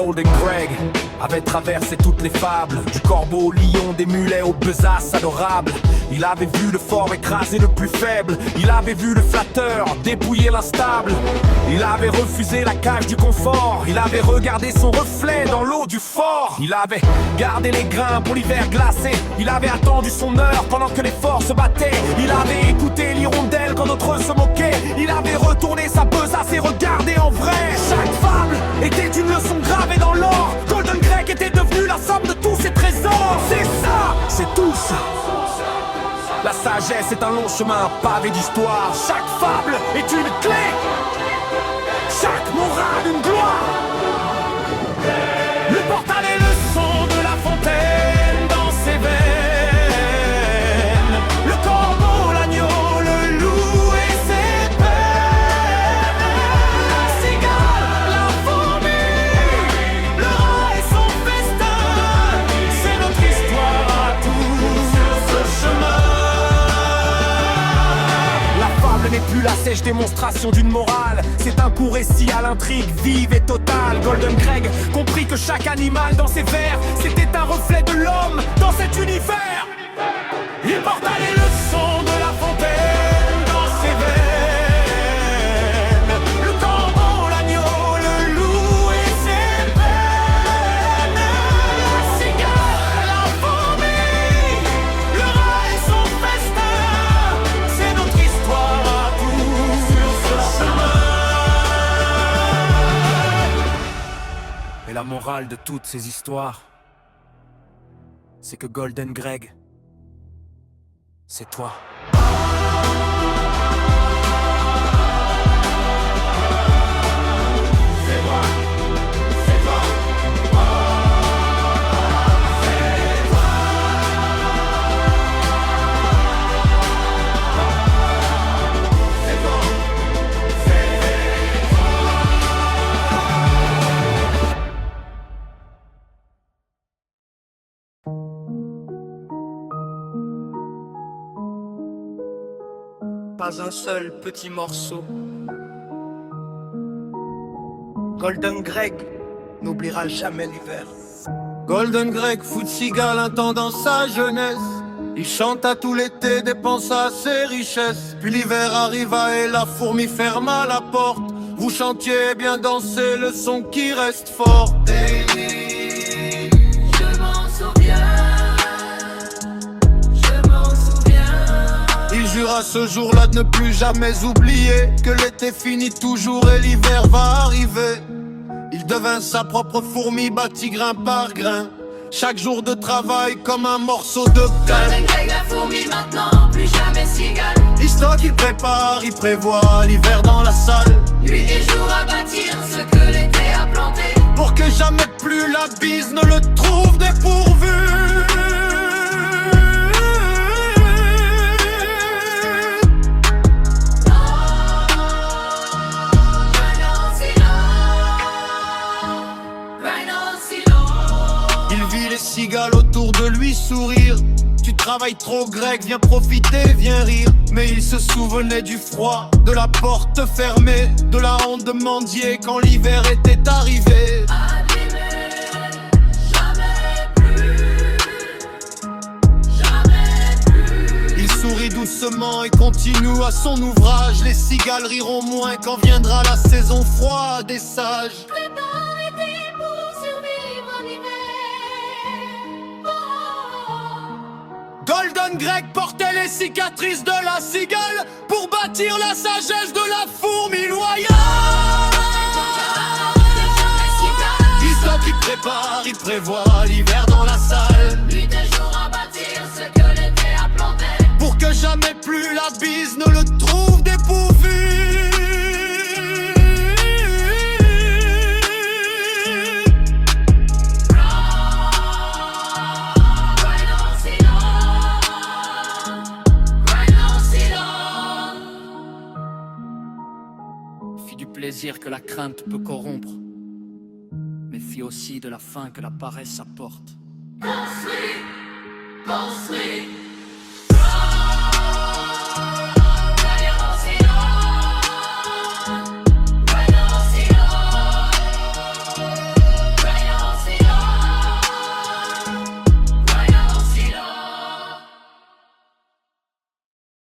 Golden Greg avait traversé toutes les fables, du corbeau au lion, des mulets aux besaces adorables. Il avait vu le fort écraser le plus faible, il avait vu le flatteur dépouiller l'instable. Il avait refusé la cage du confort, il avait regardé son reflet dans l'eau du fort. Il avait gardé les grains pour l'hiver glacé, il avait attendu son heure pendant que les forts se battaient. Il avait écouté l'hirondelle quand d'autres se moquaient, il avait retourné sa besace et regardé en vrai. Chaque fable était une leçon gravée dans l'or, Golden Greg était devenu la somme de tous ses trésors. C'est ça, c'est tout ça. La sagesse est un long chemin pavé d'histoire. Chaque fable est une clé, chaque morale une gloire. Le portal est le son de la fontaine dans ses veines. Le corbeau, l'agneau, le loup et ses peines. La cigale, la fourmi, le rat et son festin. C'est notre histoire à tous sur ce chemin. N'est plus la sèche démonstration d'une morale, c'est un court récit à l'intrigue vive et totale. Golden Greg comprit que chaque animal dans ses vers, c'était un reflet de l'homme dans cet univers. Il porta les leçons de la fontaine dans ses veines. Le corbeau, l'agneau, le loup et ses peines. La cigale, la fourmi, le rat et son festin. C'est notre histoire à tous sur ce chemin. Et la morale de toutes ces histoires, c'est que Golden Greg, c'est toi. Pas un seul petit morceau. Golden Greg n'oubliera jamais l'hiver. Golden Greg, fou de cigale, un temps dans sa jeunesse. Il chanta tout l'été, dépensa ses richesses. Puis l'hiver arriva et la fourmi ferma la porte. Vous chantiez bien danser le son qui reste fort. Baby, je m'en souviens. Il jura ce jour-là de ne plus jamais oublier que l'été finit toujours et l'hiver va arriver. Il devint sa propre fourmi, bâti grain par grain. Chaque jour de travail comme un morceau de pain. Golden Greg la fourmi maintenant, plus jamais cigale. L'histoire qu'il prépare, il prévoit l'hiver dans la salle. Nuit et jour à bâtir ce que l'été a planté. Pour que jamais plus la bise ne le trouve dépourvu. Cigales autour de lui sourire. Tu travailles trop Greg, viens profiter, viens rire. Mais il se souvenait du froid, de la porte fermée, de la honte de mendier quand l'hiver était arrivé. Abîmé, jamais plus, jamais plus. Il sourit doucement et continue à son ouvrage. Les cigales riront moins quand viendra la saison froide et sage. Préparez-vous pour survivre en hiver. Golden Greg portait les cicatrices de la cigale pour bâtir la sagesse de la fourmi loyale. L'histoire qu'il prépare, il prévoit l'hiver dans la salle. Nuit et jour à bâtir ce que l'été a planté. Pour que jamais plus la bise ne le trouve dépourvu. Du plaisir que la crainte peut corrompre, méfie aussi de la faim que la paresse apporte. Construis, construis.